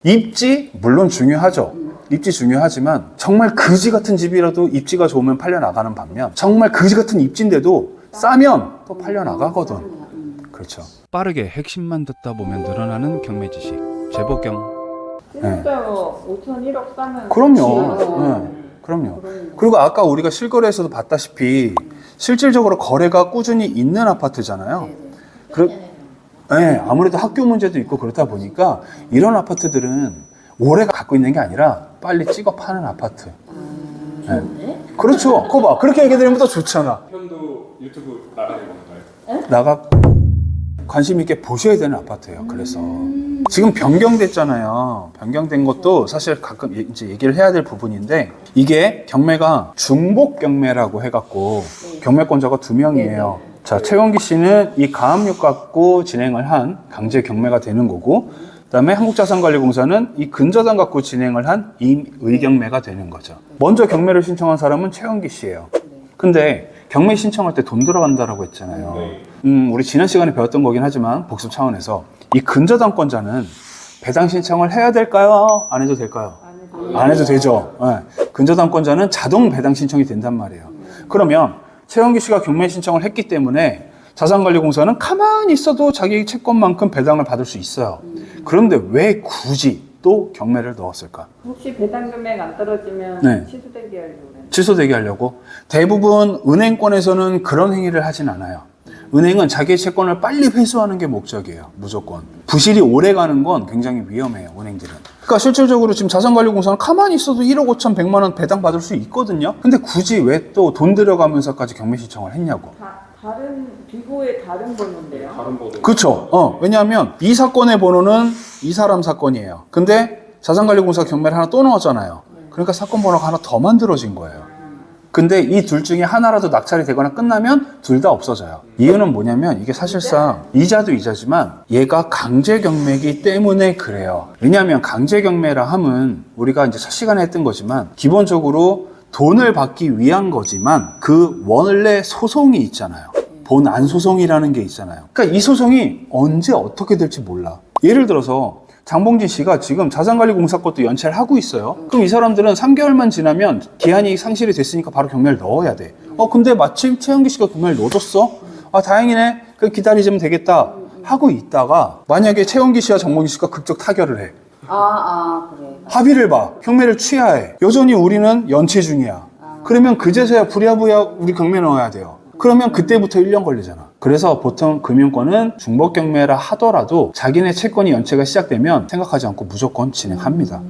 입지 물론 중요하죠. 입지 중요하지만 정말 그지 같은 집이라도 입지가 좋으면 팔려 나가는 반면 정말 그지 같은 입지인데도 싸면 또 팔려 나가거든. 그렇죠. 빠르게 핵심만 듣다 보면 늘어나는 경매 지식. 재보경. 진짜 5천 1억 싸면 그럼요. 네, 그럼요. 그리고 아까 우리가 실거래에서도 봤다시피 실질적으로 거래가 꾸준히 있는 아파트잖아요. 네, 아무래도 학교 문제도 있고 그렇다 보니까 이런 아파트들은 오래 갖고 있는 게 아니라 빨리 찍어 파는 아파트. 네. 그렇죠. 그거 봐. 그렇게 얘기 드리면 더 좋잖아. 편도 유튜브 나가는 건가요? 관심 있게 보셔야 되는 아파트예요. 그래서 지금 변경됐잖아요. 변경된 것도 사실 가끔 이제 얘기를 해야 될 부분인데 이게 경매가 중복 경매라고 해갖고 경매권자가 2명이에요. 자, 최원기 씨는 이 가압류 갖고 진행을 한 강제 경매가 되는 거고, 그다음에 한국자산관리공사는 이 근저당 갖고 진행을 한 임의경매가 되는 거죠. 먼저 경매를 신청한 사람은 최원기 씨예요. 근데 경매 신청할 때 돈 들어간다라고 했잖아요. 우리 지난 시간에 배웠던 거긴 하지만 복습 차원에서 이 근저당권자는 배당 신청을 해야 될까요? 안 해도 될까요? 안 해도 되죠. 네. 근저당권자는 자동 배당 신청이 된단 말이에요. 그러면 최원기 씨가 경매 신청을 했기 때문에 자산관리공사는 가만히 있어도 자기 채권만큼 배당을 받을 수 있어요. 그런데 왜 굳이 또 경매를 넣었을까? 혹시 배당 금액 안 떨어지면 네. 취소되게 하려고 취소되게 하려고? 대부분 은행권에서는 그런 행위를 하진 않아요. 은행은 자기의 채권을 빨리 회수하는 게 목적이에요. 무조건. 부실이 오래 가는 건 굉장히 위험해요. 은행들은. 그러니까 실질적으로 지금 자산관리공사는 가만히 있어도 1억 5천 100만 원 배당 받을 수 있거든요. 근데 굳이 왜 또 돈 들여가면서까지 경매 신청을 했냐고. 다른 비고의 다른 번호인데요. 다른 번호. 그렇죠. 왜냐하면 이 사건의 번호는 이 사람 사건이에요. 근데 자산관리공사 경매를 하나 또 넣었잖아요. 그러니까 사건 번호가 하나 더 만들어진 거예요. 근데 이 둘 중에 하나라도 낙찰이 되거나 끝나면 둘 다 없어져요. 이유는 뭐냐면 이게 사실상 이자도 이자지만 얘가 강제 경매이기 때문에 그래요. 왜냐하면 강제 경매라 함은 우리가 이제 첫 시간에 했던 거지만 기본적으로 돈을 받기 위한 거지만 그 원래 소송이 있잖아요. 본안 소송이라는 게 있잖아요. 그러니까 이 소송이 언제 어떻게 될지 몰라. 예를 들어서 장봉진 씨가 지금 자산관리공사 것도 연체를 하고 있어요. 그럼 이 사람들은 3개월만 지나면 기한이 상실이 됐으니까 바로 경매를 넣어야 돼. 근데 마침 최영기 씨가 경매를 넣어줬어? 아, 다행이네. 그럼 기다리시면 되겠다. 하고 있다가 만약에 최영기 씨와 장봉진 씨가 극적 타결을 해. 그래. 합의를 봐. 경매를 취하해. 여전히 우리는 연체 중이야. 그러면 그제서야 부랴부랴 우리 경매 넣어야 돼요. 그러면 그때부터 1년 걸리잖아. 그래서 보통 금융권은 중복 경매라 하더라도 자기네 채권이 연체가 시작되면 생각하지 않고 무조건 진행합니다.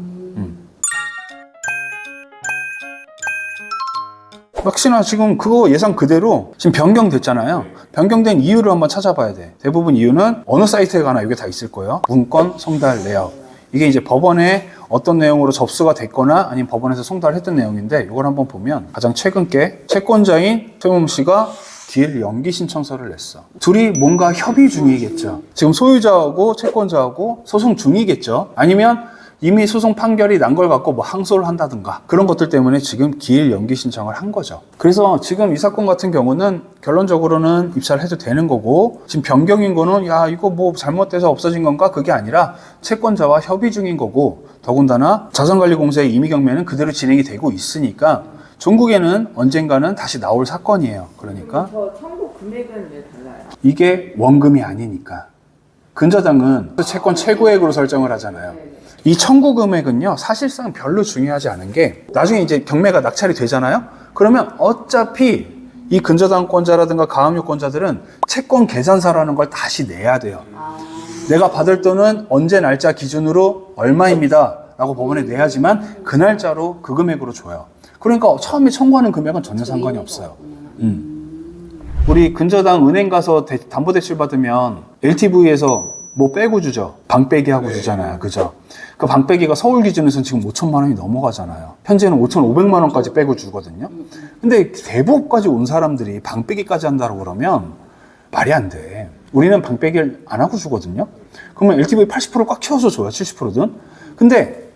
역시나 지금 그거 예상 그대로 지금 변경됐잖아요. 변경된 이유를 한번 찾아봐야 돼. 대부분 이유는 어느 사이트에 가나 이게 다 있을 거예요. 문건, 송달, 내역. 이게 이제 법원에 어떤 내용으로 접수가 됐거나 아니면 법원에서 송달을 했던 내용인데 이걸 한번 보면 가장 최근 게 채권자인 최범 씨가 기일 연기 신청서를 냈어. 둘이 뭔가 협의 중이겠죠. 지금 소유자하고 채권자하고 소송 중이겠죠. 아니면 이미 소송 판결이 난 걸 갖고 뭐 항소를 한다든가 그런 것들 때문에 지금 기일 연기 신청을 한 거죠. 그래서 지금 이 사건 같은 경우는 결론적으로는 입찰을 해도 되는 거고 지금 변경인 거는 야 이거 뭐 잘못돼서 없어진 건가 그게 아니라 채권자와 협의 중인 거고 더군다나 자산관리공사의 임의경매는 그대로 진행이 되고 있으니까 종국에는 언젠가는 다시 나올 사건이에요. 그러니까 저 청구 금액은 왜 달라요? 이게 원금이 아니니까 근저당은 채권 최고액으로 설정을 하잖아요. 이 청구 금액은요 사실상 별로 중요하지 않은 게 나중에 이제 경매가 낙찰이 되잖아요. 그러면 어차피 이 근저당권자라든가 가압류권자들은 채권 계산서라는 걸 다시 내야 돼요. 내가 받을 돈은 언제 날짜 기준으로 얼마입니다 라고 법원에 내야지만 그 날짜로 그 금액으로 줘요. 그러니까 처음에 청구하는 금액은 전혀 상관이 없어요. 우리 근저당 은행 가서 담보대출 받으면 LTV에서 뭐 빼고 주죠. 방 빼기 하고 주잖아요. 그죠? 그 방 빼기가 서울 기준에서는 지금 5천만 원이 넘어가잖아요. 현재는 5,500만 원까지 빼고 주거든요. 근데 대법까지 온 사람들이 방 빼기까지 한다고 그러면 말이 안 돼. 우리는 방 빼기를 안 하고 주거든요. 그러면 LTV 80% 꽉 채워서 줘요. 70%든. 근데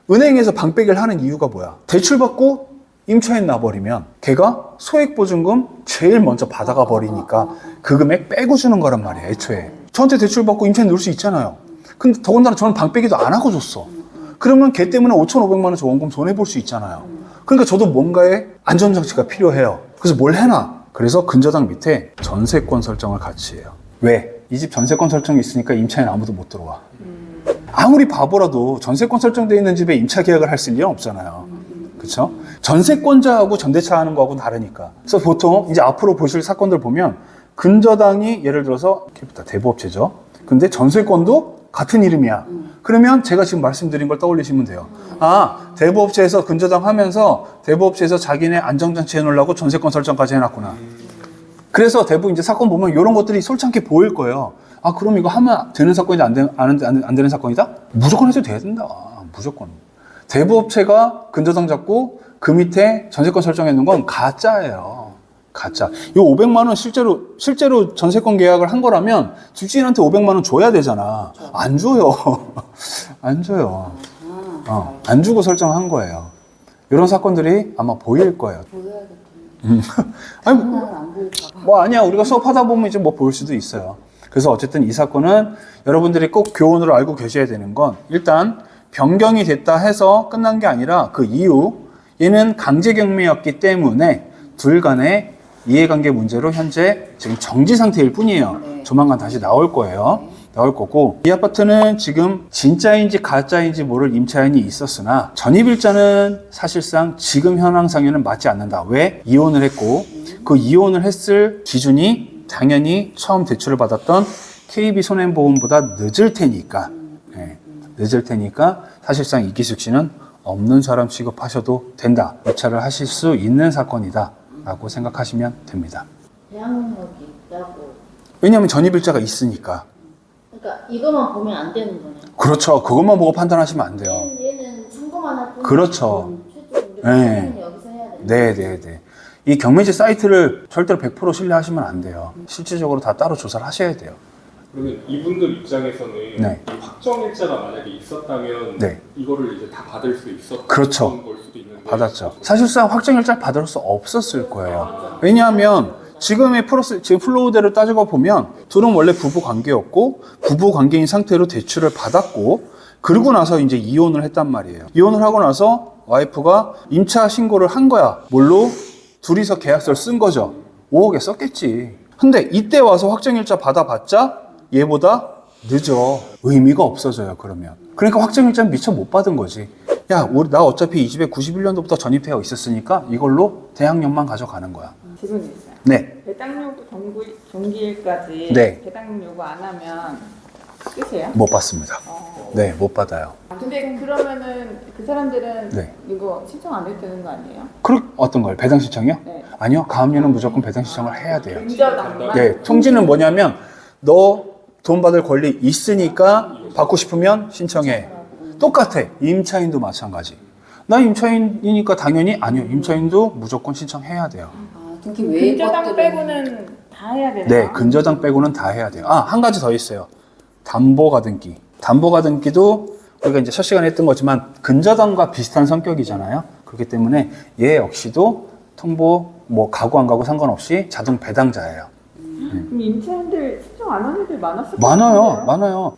은행에서 방 빼기를 하는 이유가 뭐야? 대출 받고 임차인 나버리면 걔가 소액보증금 제일 먼저 받아가 버리니까 그 금액 빼고 주는 거란 말이야. 애초에. 저한테 대출 받고 임차인 넣을 수 있잖아요. 근데 더군다나 저는 방 빼기도 안 하고 줬어. 그러면 걔 때문에 5,500만 원치 원금 손해볼 수 있잖아요. 그러니까 저도 뭔가의 안전장치가 필요해요. 그래서 뭘 해놔? 그래서 근저당 밑에 전세권 설정을 같이 해요. 왜? 이 집 전세권 설정이 있으니까 임차인 아무도 못 들어와. 아무리 바보라도 전세권 설정되어 있는 집에 임차 계약을 할 수 있는 일 없잖아요. 그렇죠? 전세권자하고 전대차 하는 거하고는 다르니까. 그래서 보통 이제 앞으로 보실 사건들 보면 근저당이 예를 들어서 대부업체죠. 근데 전세권도 같은 이름이야. 그러면 제가 지금 말씀드린 걸 떠올리시면 돼요. 아, 대부업체에서 근저당 하면서 대부업체에서 자기네 안정장치 해놓으려고 전세권 설정까지 해놨구나. 그래서 대부분 이제 사건 보면 이런 것들이 솔직하게 보일 거예요. 아, 그럼 이거 하면 되는 사건이다, 안 되는 사건이다? 무조건 해도 돼야 된다. 무조건. 대부업체가 근저당 잡고 그 밑에 전세권 설정해 놓은 건 가짜예요. 가짜. 이 500만 원 실제로 전세권 계약을 한 거라면 집주인한테 500만 원 줘야 되잖아. 안 줘요. 안 줘요. 안 주고 설정한 거예요. 이런 사건들이 아마 보일 거예요. 아니, 뭐 아니야. 우리가 수업하다 보면 이제 뭐 볼 수도 있어요. 그래서 어쨌든 이 사건은 여러분들이 꼭 교훈으로 알고 계셔야 되는 건 일단 변경이 됐다 해서 끝난 게 아니라 그 이후 얘는 강제 경매였기 때문에 둘 간의 이해관계 문제로 현재 지금 정지 상태일 뿐이에요. 조만간 다시 나올 거예요. 나올 거고 이 아파트는 지금 진짜인지 가짜인지 모를 임차인이 있었으나 전입일자는 사실상 지금 현황상에는 맞지 않는다. 왜? 이혼을 했고 그 이혼을 했을 기준이 당연히 처음 대출을 받았던 KB손해보험보다 늦을 테니까 늦을 테니까 사실상 이기숙 씨는 없는 사람 취급하셔도 된다. 입찰을 하실 수 있는 사건이다 라고 생각하시면 됩니다. 대항력이 있다고. 왜냐하면 전입일자가 있으니까. 그러니까 이것만 보면 안 되는 거네. 그렇죠. 그것만 보고 판단하시면 안 돼요. 얘는 참고만 할 뿐. 그렇죠. 네. 여기서 해야 돼. 네네네. 이 경매지 사이트를 절대로 100% 신뢰하시면 안 돼요. 실질적으로 다 따로 조사를 하셔야 돼요. 그러면 이분들 입장에서는 네. 이 확정일자가 만약에 있었다면 네. 이거를 이제 다 받을 수 있었던 그렇죠. 걸 수도 있는데 받았죠. 사실상 확정일자를 받을 수 없었을 거예요. 왜냐하면 지금 플로우대로 따지고 보면 둘은 원래 부부 관계였고 부부 관계인 상태로 대출을 받았고 그러고 나서 이제 이혼을 했단 말이에요. 이혼을 하고 나서 와이프가 임차 신고를 한 거야. 뭘로? 둘이서 계약서를 쓴 거죠. 5억에 썼겠지. 근데 이때 와서 확정일자 받아봤자 얘보다 늦어. 의미가 없어져요, 그러면. 그러니까 확정일자는 미처 못 받은 거지. 야, 나 어차피 이 집에 91년도부터 전입되어 있었으니까 이걸로 대항력만 가져가는 거야. 질문이 있어요. 네. 배당 요구 정기일까지 네. 배당 요구 안 하면 끝이에요? 못 받습니다. 네, 못 받아요. 근데 그러면은 그 사람들은 네. 이거 신청 안 해도 되는 거 아니에요? 어떤 걸? 배당 신청이요? 네. 아니요. 가압류는 무조건 배당 신청을 해야 돼요. 근저당만? 네, 통지는 뭐냐면 너 돈 받을 권리 있으니까 받고 싶으면 신청해. 똑같아. 임차인도 마찬가지. 나 임차인이니까 당연히 아니요. 임차인도 무조건 신청해야 돼요. 아, 특히 왜 근저당 빼고는 다 해야 되나? 네, 근저당 빼고는 다 해야 돼요. 아, 한 가지 더 있어요. 담보가등기. 담보가등기도 우리가 이제 첫 시간에 했던 거지만 근저당과 비슷한 성격이잖아요. 그렇기 때문에 얘 역시도 통보 뭐 가구 안 가구 상관없이 자동 배당자예요. 그럼 임차인들 신청 안 하는 애들 많았을 많아요.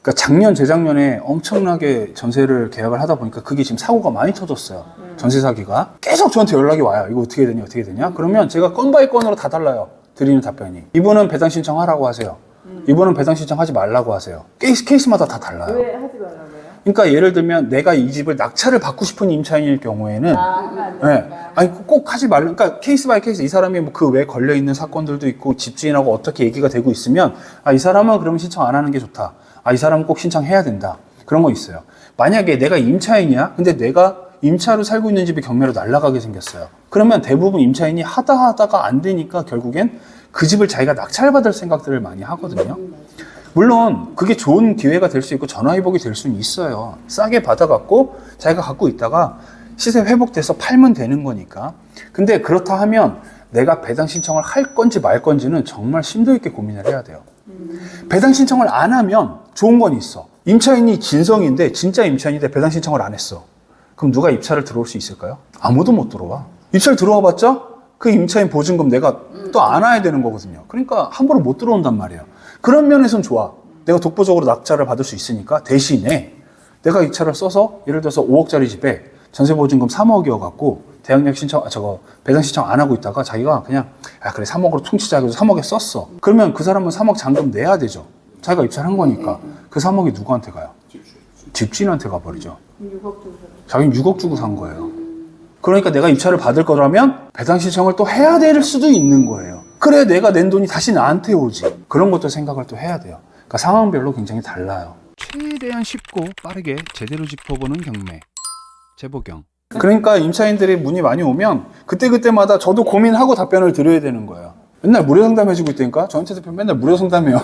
그러니까 작년, 재작년에 엄청나게 전세를 계약을 하다 보니까 그게 지금 사고가 많이 터졌어요. 전세 사기가. 계속 저한테 연락이 와요. 이거 어떻게 되냐, 어떻게 되냐? 그러면 제가 건 바이 건으로 다 달라요. 드리는 답변이. 이분은 배당 신청하라고 하세요. 이분은 배당 신청하지 말라고 하세요. 케이스마다 다 달라요. 왜 하지 말라고요? 그러니까 예를 들면 내가 이 집을 낙찰을 받고 싶은 임차인일 경우에는 네. 아니 꼭 하지 말라. 그러니까 케이스 바이 케이스 이 사람이 뭐 그 외에 걸려 있는 사건들도 있고 집주인하고 어떻게 얘기가 되고 있으면 아, 이 사람은 그러면 신청 안 하는 게 좋다. 아, 이 사람은 꼭 신청해야 된다. 그런 거 있어요. 만약에 내가 임차인이야. 근데 내가 임차로 살고 있는 집이 경매로 날아가게 생겼어요. 그러면 대부분 임차인이 하다가 안 되니까 결국엔 그 집을 자기가 낙찰받을 생각들을 많이 하거든요. 물론 그게 좋은 기회가 될 수 있고 전화위복이 될 수는 있어요. 싸게 받아갖고 자기가 갖고 있다가 시세 회복돼서 팔면 되는 거니까. 근데 그렇다 하면 내가 배당 신청을 할 건지 말 건지는 정말 심도 있게 고민을 해야 돼요. 배당 신청을 안 하면 좋은 건 있어. 임차인이 진성인데 진짜 임차인인데 배당 신청을 안 했어. 그럼 누가 입찰을 들어올 수 있을까요? 아무도 못 들어와. 입찰 들어와 봤자 그 임차인 보증금 내가 또 안아야 되는 거거든요. 그러니까 함부로 못 들어온단 말이에요. 그런 면에선 좋아. 내가 독보적으로 낙찰을 받을 수 있으니까 대신에 내가 이 차를 써서 예를 들어서 5억짜리 집에 전세보증금 3억이어갖고 대항력 신청, 배당 신청 안 하고 있다가 자기가 그냥, 그래, 3억으로 퉁치자. 그래서 3억에 썼어. 그러면 그 사람은 3억 잔금 내야 되죠. 자기가 입찰한 거니까. 그 3억이 누구한테 가요? 집주인한테 가버리죠. 6억 주고. 자기는 6억 주고 산 거예요. 그러니까 내가 입찰을 받을 거라면 배당 신청을 또 해야 될 수도 있는 거예요. 그래, 내가 낸 돈이 다시 나한테 오지. 그런 것도 생각을 또 해야 돼요. 그러니까 상황별로 굉장히 달라요. 최대한 쉽고 빠르게 제대로 짚어보는 경매. 재보경. 그러니까 임차인들이 문의 많이 오면 그때그때마다 저도 고민하고 답변을 드려야 되는 거예요. 맨날 무료 상담 해주고 있다니까? 저한테 대표 맨날 무료 상담해요.